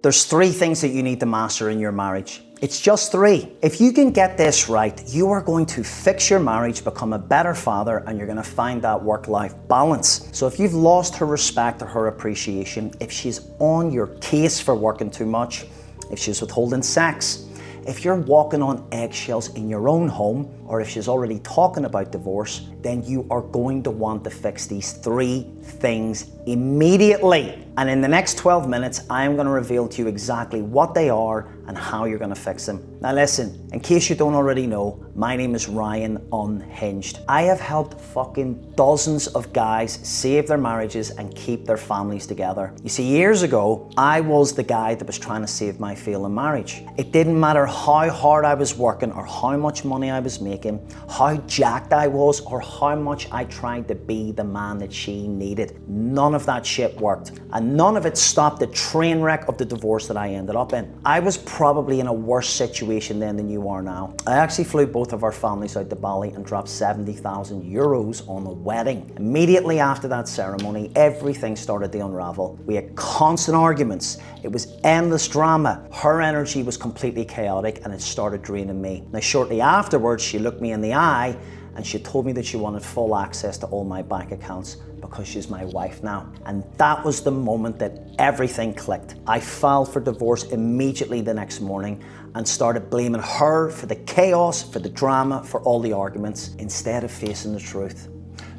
There's 3 things that you need to master in your marriage. It's just 3. If you can get this right, you are going to fix your marriage, become a better father, and you're going to find that work-life balance. So if you've lost her respect or her appreciation, if she's on your case for working too much, if she's withholding sex, if you're walking on eggshells in your own home, or if she's already talking about divorce, then you are going to want to fix these 3 things immediately. And in the next 12 minutes, I am going to reveal to you exactly what they are and how you're going to fix them. Now listen, in case you don't already know, my name is Ryan Unhinged. I have helped fucking dozens of guys save their marriages and keep their families together. You see, years ago, I was the guy that was trying to save my failing marriage. It didn't matter how hard I was working or how much money I was making, how jacked I was, or how much I tried to be the man that she needed. None of that shit worked. And none of it stopped the train wreck of the divorce that I ended up in. I was probably in a worse situation then than you are now. I actually flew both of our families out to Bali and dropped 70,000 euros on the wedding. Immediately after that ceremony, everything started to unravel. We had constant arguments. It was endless drama. Her energy was completely chaotic and it started draining me. Now, shortly afterwards, she looked me in the eye and she told me that she wanted full access to all my bank accounts because she's my wife now. And that was the moment that everything clicked. I filed for divorce immediately the next morning and started blaming her for the chaos, for the drama, for all the arguments, instead of facing the truth.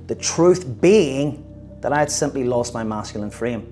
The truth being that I had simply lost my masculine frame.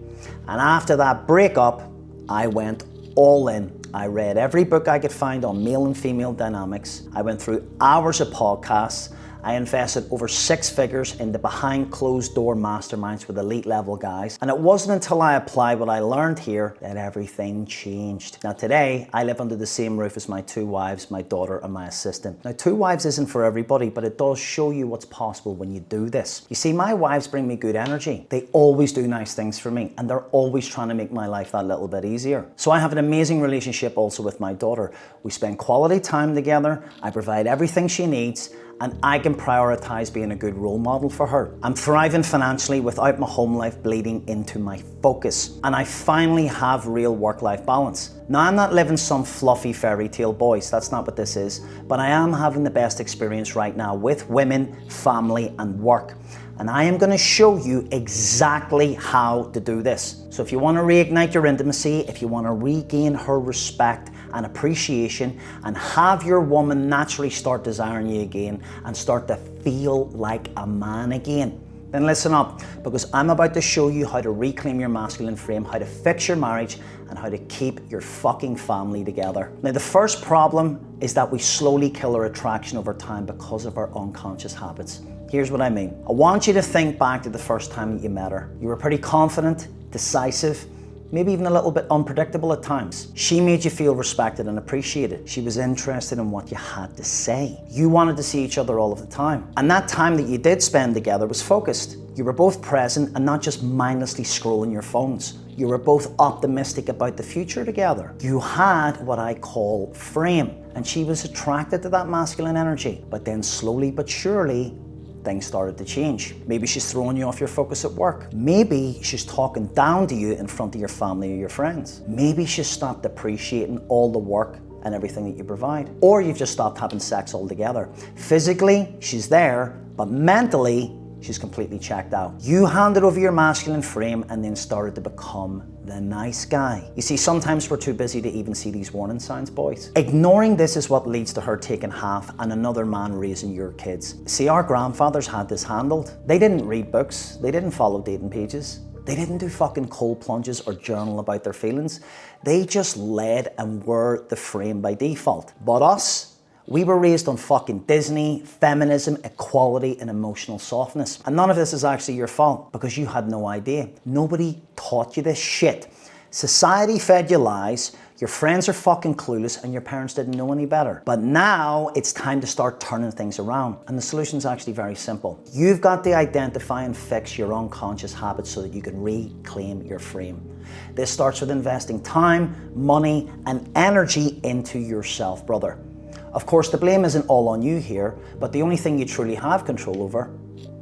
And after that breakup, I went all in. I read every book I could find on male and female dynamics. I went through hours of podcasts. I invested over 6 figures into behind closed door masterminds with elite level guys. And it wasn't until I applied what I learned here that everything changed. Now today, I live under the same roof as my 2 wives, my daughter, and my assistant. Now 2 wives isn't for everybody, but it does show you what's possible when you do this. You see, my wives bring me good energy. They always do nice things for me, and they're always trying to make my life that little bit easier. So I have an amazing relationship also with my daughter. We spend quality time together. I provide everything she needs, and I can prioritize being a good role model for her. I'm thriving financially without my home life bleeding into my focus. And I finally have real work-life balance. Now, I'm not living some fluffy fairy tale boys, that's not what this is, but I am having the best experience right now with women, family, and work. And I am gonna show you exactly how to do this. So if you wanna reignite your intimacy, if you wanna regain her respect and appreciation, and have your woman naturally start desiring you again and start to feel like a man again, then listen up, because I'm about to show you how to reclaim your masculine frame, how to fix your marriage, and how to keep your fucking family together. Now, the first problem is that we slowly kill our attraction over time because of our unconscious habits. Here's what I mean. I want you to think back to the first time that you met her. You were pretty confident, decisive, maybe even a little bit unpredictable at times. She made you feel respected and appreciated. She was interested in what you had to say. You wanted to see each other all of the time. And that time that you did spend together was focused. You were both present and not just mindlessly scrolling your phones. You were both optimistic about the future together. You had what I call frame, and she was attracted to that masculine energy. But then slowly but surely, things started to change. Maybe she's throwing you off your focus at work. Maybe she's talking down to you in front of your family or your friends. Maybe she's stopped appreciating all the work and everything that you provide. Or you've just stopped having sex altogether. Physically, she's there, but mentally, she's completely checked out. You handed over your masculine frame and then started to become the nice guy. You see, sometimes we're too busy to even see these warning signs, boys. Ignoring this is what leads to her taking half and another man raising your kids. See, our grandfathers had this handled. They didn't read books. They didn't follow dating pages. They didn't do fucking cold plunges or journal about their feelings. They just led and were the frame by default. But us, we were raised on fucking Disney, feminism, equality, and emotional softness. And none of this is actually your fault because you had no idea. Nobody taught you this shit. Society fed you lies, your friends are fucking clueless, and your parents didn't know any better. But now it's time to start turning things around. And the solution's actually very simple. You've got to identify and fix your unconscious habits so that you can reclaim your frame. This starts with investing time, money, and energy into yourself, brother. Of course, the blame isn't all on you here, but the only thing you truly have control over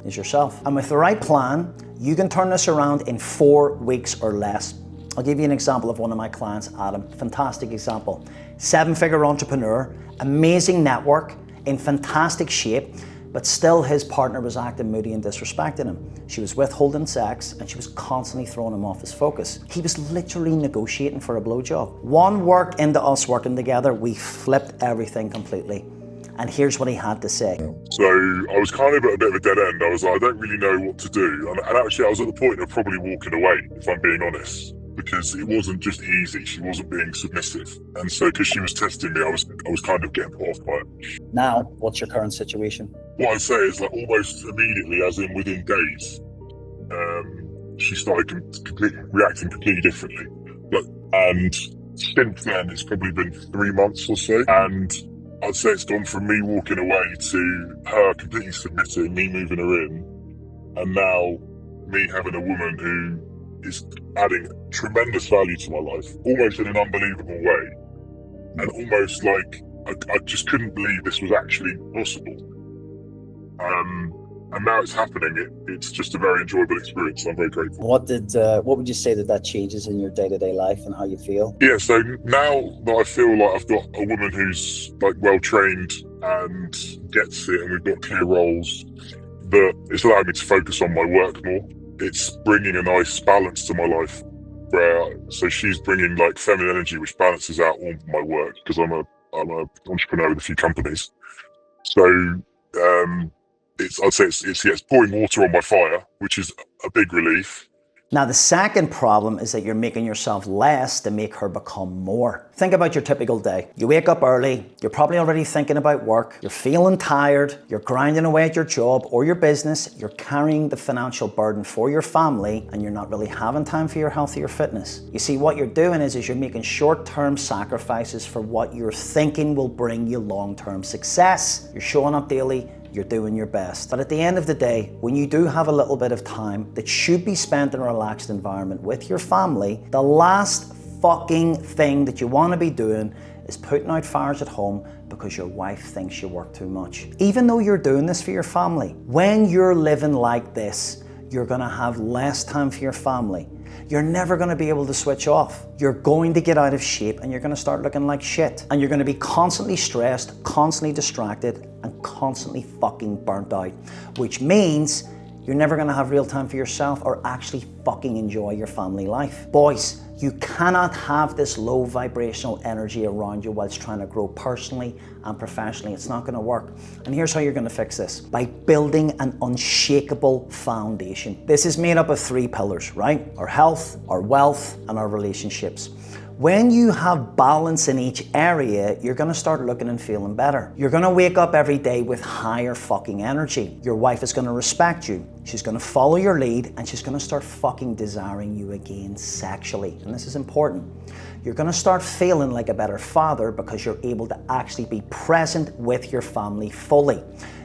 is yourself. And with the right plan, you can turn this around in 4 weeks or less. I'll give you an example of one of my clients, Adam. Fantastic example. 7-figure entrepreneur, amazing network, in fantastic shape, but still his partner was acting moody and disrespecting him. She was withholding sex and she was constantly throwing him off his focus. He was literally negotiating for a blowjob. One work into us working together, we flipped everything completely. And here's what he had to say. So I was kind of at a bit of a dead end. I was like, I don't really know what to do. And actually I was at the point of probably walking away, if I'm being honest, because it wasn't just easy. She wasn't being submissive. And so because she was testing me, I was kind of getting put off by it. Now, what's your current situation? What I'd say is like almost immediately, as in within days, she started reacting completely differently. And since then, it's probably been 3 months or so. And I'd say it's gone from me walking away to her completely submitting, me moving her in, and now me having a woman who is adding tremendous value to my life, almost in an unbelievable way. And almost like I just couldn't believe this was actually possible. And now it's happening. It's just a very enjoyable experience. I'm very grateful. What would you say that changes in your day-to-day life and how you feel? Yeah, so now that I feel like I've got a woman who's like well trained and gets it, and we've got clear roles, that it's allowing me to focus on my work more. It's bringing a nice balance to my life. So she's bringing like feminine energy, which balances out all my work because I'm an entrepreneur with a few companies. So I'd say it's pouring water on my fire, which is a big relief. Now, the second problem is that you're making yourself less to make her become more. Think about your typical day. You wake up early, you're probably already thinking about work, you're feeling tired, you're grinding away at your job or your business, you're carrying the financial burden for your family, and you're not really having time for your health or your fitness. You see, what you're doing is you're making short-term sacrifices for what you're thinking will bring you long-term success. You're showing up daily, you're doing your best. But at the end of the day, when you do have a little bit of time that should be spent in a relaxed environment with your family, the last fucking thing that you want to be doing is putting out fires at home because your wife thinks you work too much. Even though you're doing this for your family, when you're living like this, you're gonna have less time for your family. You're never gonna be able to switch off. You're going to get out of shape and you're gonna start looking like shit. And you're gonna be constantly stressed, constantly distracted, and constantly fucking burnt out. Which means you're never gonna have real time for yourself or actually fucking enjoy your family life. Boys, you cannot have this low vibrational energy around you whilst trying to grow personally and professionally. It's not gonna work. And here's how you're gonna fix this. By building an unshakable foundation. This is made up of 3 pillars, right? Our health, our wealth, and our relationships. When you have balance in each area, you're gonna start looking and feeling better. You're gonna wake up every day with higher fucking energy. Your wife is gonna respect you. She's gonna follow your lead and she's gonna start fucking desiring you again sexually. And this is important. You're gonna start feeling like a better father because you're able to actually be present with your family fully.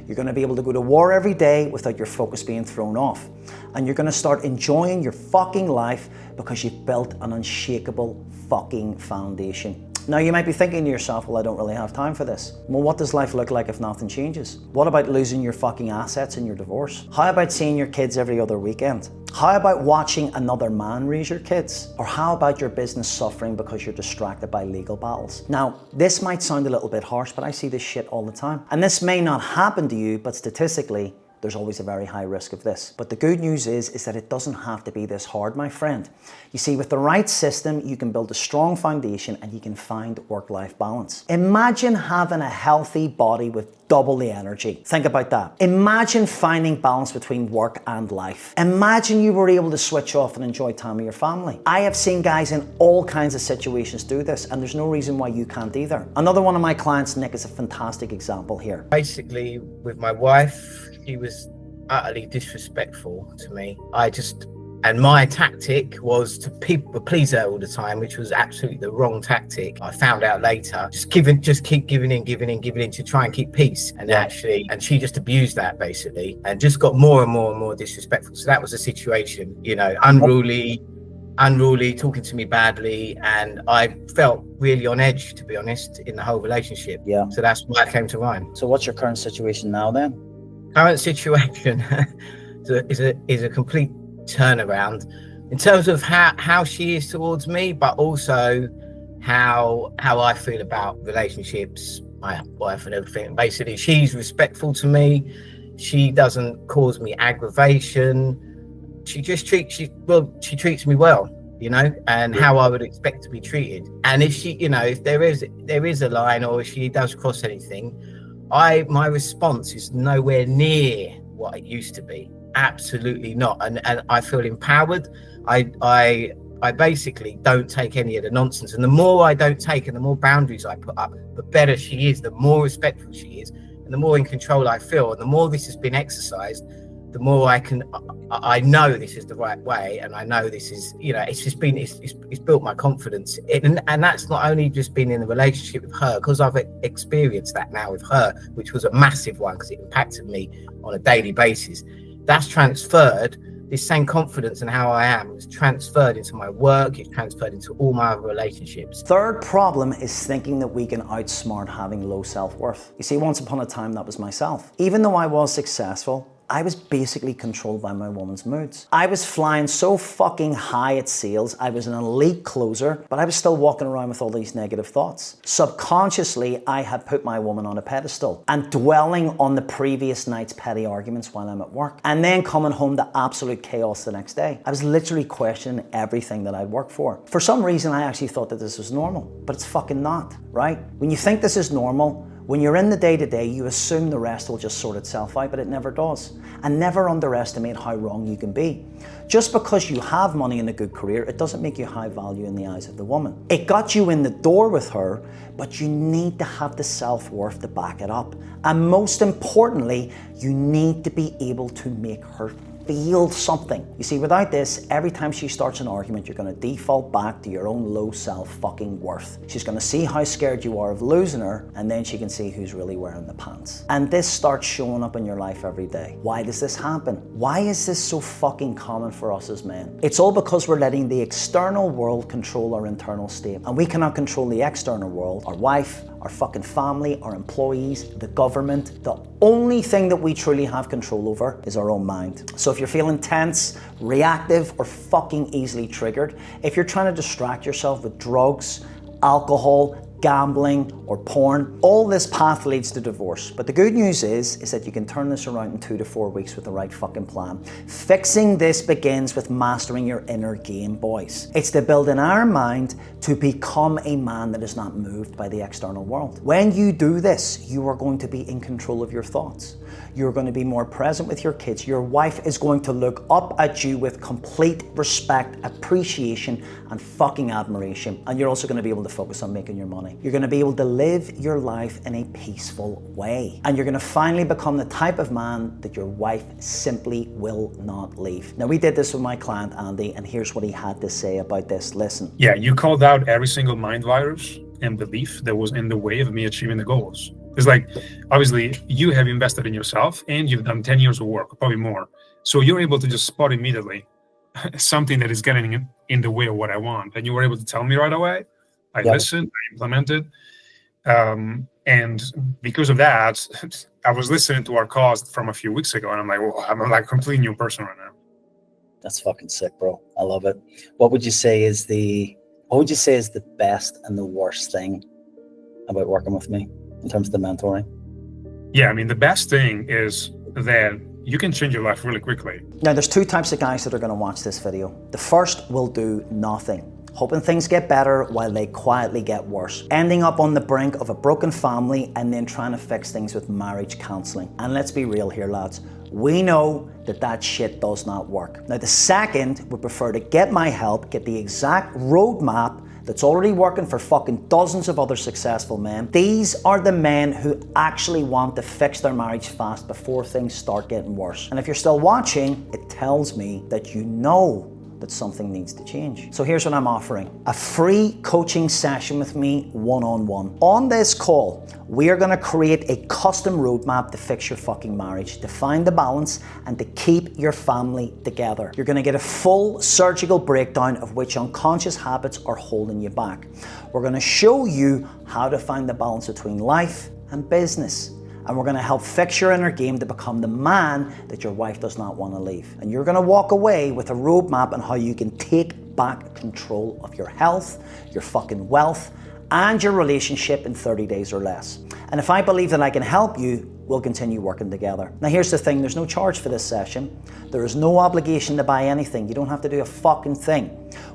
You're gonna be able to go to war every day without your focus being thrown off. And you're gonna start enjoying your fucking life because you've built an unshakable fucking foundation. Now you might be thinking to yourself, well, I don't really have time for this. Well, what does life look like if nothing changes? What about losing your fucking assets in your divorce? How about seeing your kids every other weekend? How about watching another man raise your kids? Or how about your business suffering because you're distracted by legal battles? Now, this might sound a little bit harsh, but I see this shit all the time. And this may not happen to you, but statistically, there's always a very high risk of this. But the good news is that it doesn't have to be this hard, my friend. You see, with the right system, you can build a strong foundation and you can find work-life balance. Imagine having a healthy body with double the energy. Think about that. Imagine finding balance between work and life. Imagine you were able to switch off and enjoy time with your family. I have seen guys in all kinds of situations do this, and there's no reason why you can't either. Another one of my clients, Nick, is a fantastic example here. Basically, with my wife, she was utterly disrespectful to me. And my tactic was to please her all the time, which was absolutely the wrong tactic. I found out later, just keep giving in to try and keep peace. And she just abused that basically, and just got more and more disrespectful. So that was the situation, unruly, talking to me badly, and I felt really on edge, to be honest, in the whole relationship. Yeah. So that's why I came to Ryan. So what's your current situation now then? Current situation is a complete turnaround. in terms of how she is towards me, but also how I feel about relationships, my wife and everything. Basically, she's respectful to me. She doesn't cause me aggravation. She just treats me well, you know, and how I would expect to be treated. And if she, you know, if there is a line, or if she does cross anything, my response is nowhere near what it used to be. Absolutely not. And I feel empowered. I basically don't take any of the nonsense. And the more I don't take and the more boundaries I put up, the better she is, the more respectful she is, and the more in control I feel. And the more this has been exercised, the more I know this is the right way. And I know this is, you know, it's built my confidence. And that's not only just been in a relationship with her, because I've experienced that now with her, which was a massive one because it impacted me on a daily basis. That's transferred. This same confidence and how I am is transferred into my work, it's transferred into all my other relationships. Third problem is thinking that we can outsmart having low self-worth. You see, once upon a time, that was myself. Even though I was successful, I was basically controlled by my woman's moods. I was flying so fucking high at sales, I was an elite closer, but I was still walking around with all these negative thoughts. Subconsciously, I had put my woman on a pedestal and dwelling on the previous night's petty arguments while I'm at work, and then coming home to absolute chaos the next day. I was literally questioning everything that I'd worked for. For some reason, I actually thought that this was normal, but it's fucking not, right? When you think this is normal, when you're in the day-to-day, you assume the rest will just sort itself out, but it never does. And never underestimate how wrong you can be. Just because you have money and a good career, it doesn't make you high value in the eyes of the woman. It got you in the door with her, but you need to have the self-worth to back it up. And most importantly, you need to be able to make her feel something. You see, without this, every time she starts an argument, you're going to default back to your own low self-fucking worth. She's going to see how scared you are of losing her, and then she can see who's really wearing the pants. And this starts showing up in your life every day. Why does this happen? Why is this so fucking common for us as men? It's all because we're letting the external world control our internal state. And we cannot control the external world, our wife, our fucking family, our employees, the government. The only thing that we truly have control over is our own mind. So if you're feeling tense, reactive, or fucking easily triggered, if you're trying to distract yourself with drugs, alcohol, gambling, or porn, all this path leads to divorce. But the good news is that you can turn this around in 2 to 4 weeks with the right fucking plan. Fixing this begins with mastering your inner game, boys. It's to build in our mind to become a man that is not moved by the external world. When you do this, you are going to be in control of your thoughts. You're going to be more present with your kids. Your wife is going to look up at you with complete respect, appreciation, and fucking admiration. And you're also going to be able to focus on making your money. You're going to be able to live your life in a peaceful way. And you're going to finally become the type of man that your wife simply will not leave. Now, we did this with my client, Andy, and here's what he had to say about this. Listen. Yeah, you called out every single mind virus and belief that was in the way of me achieving the goals. It's like, obviously, you have invested in yourself and you've done 10 years of work, probably more. So you're able to just spot immediately something that is getting in the way of what I want. And you were able to tell me right away. I listened, I implemented. And because of that, I was listening to our calls from a few weeks ago, and I'm like, well, I'm like a completely new person right now. That's fucking sick, bro. I love it. What would you say is the best and the worst thing about working with me in terms of the mentoring? Yeah, I mean, the best thing is that you can change your life really quickly. Now, there's two types of guys that are going to watch this video. The first will do nothing, hoping things get better while they quietly get worse, ending up on the brink of a broken family and then trying to fix things with marriage counseling. And let's be real here, lads. We know that shit does not work. Now, the second would prefer to get my help, get the exact roadmap that's already working for fucking dozens of other successful men. These are the men who actually want to fix their marriage fast before things start getting worse. And if you're still watching, it tells me that you know that something needs to change. So here's what I'm offering. A free coaching session with me one-on-one. On this call, we are gonna create a custom roadmap to fix your fucking marriage, to find the balance, and to keep your family together. You're gonna get a full surgical breakdown of which unconscious habits are holding you back. We're gonna show you how to find the balance between life and business. and we're gonna help fix your inner game to become the man that your wife does not want to leave. And you're gonna walk away with a roadmap on how you can take back control of your health, your fucking wealth, and your relationship in 30 days or less. And if I believe that I can help you, we'll continue working together. Now here's the thing, there's no charge for this session. There is no obligation to buy anything. You don't have to do a fucking thing.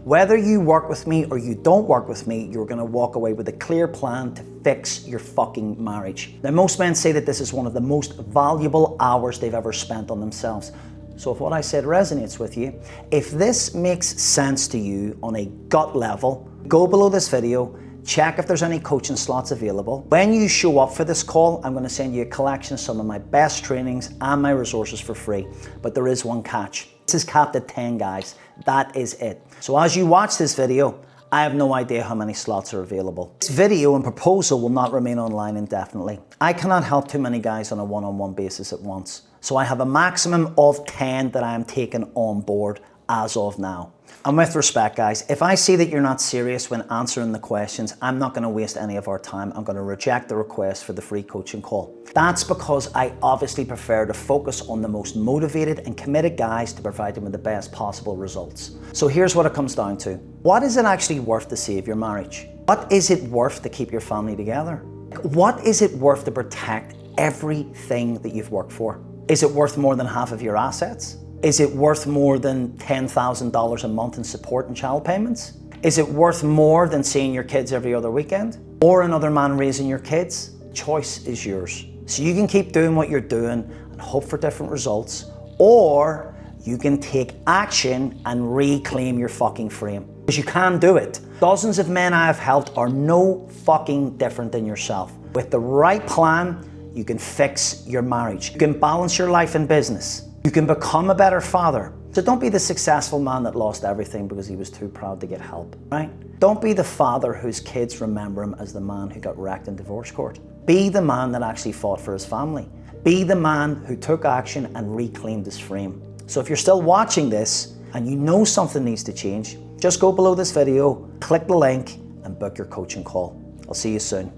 Whether you work with me or you don't work with me, you're gonna walk away with a clear plan to fix your fucking marriage. Now most men say that this is one of the most valuable hours they've ever spent on themselves. So if what I said resonates with you, if this makes sense to you on a gut level, go below this video, check if there's any coaching slots available. When you show up for this call, I'm going to send you a collection of some of my best trainings and my resources for free. But there is one catch. This is capped at 10 guys. That is it. So as you watch this video, I have no idea how many slots are available. This video and proposal will not remain online indefinitely. I cannot help too many guys on a one-on-one basis at once. So I have a maximum of 10 that I am taking on board as of now. And with respect, guys, if I see that you're not serious when answering the questions, I'm not going to waste any of our time. I'm going to reject the request for the free coaching call. That's because I obviously prefer to focus on the most motivated and committed guys to provide them with the best possible results. So here's what it comes down to. What is it actually worth to save your marriage? What is it worth to keep your family together? What is it worth to protect everything that you've worked for? Is it worth more than half of your assets? Is it worth more than $10,000 a month in support and child payments? Is it worth more than seeing your kids every other weekend? Or another man raising your kids? Choice is yours. So you can keep doing what you're doing and hope for different results, or you can take action and reclaim your fucking frame. Because you can do it. Dozens of men I have helped are no fucking different than yourself. With the right plan, you can fix your marriage. You can balance your life and business. You can become a better father. So don't be the successful man that lost everything because he was too proud to get help, right? Don't be the father whose kids remember him as the man who got wrecked in divorce court. Be the man that actually fought for his family. Be the man who took action and reclaimed his frame. So if you're still watching this and you know something needs to change, just go below this video, click the link and book your coaching call. I'll see you soon.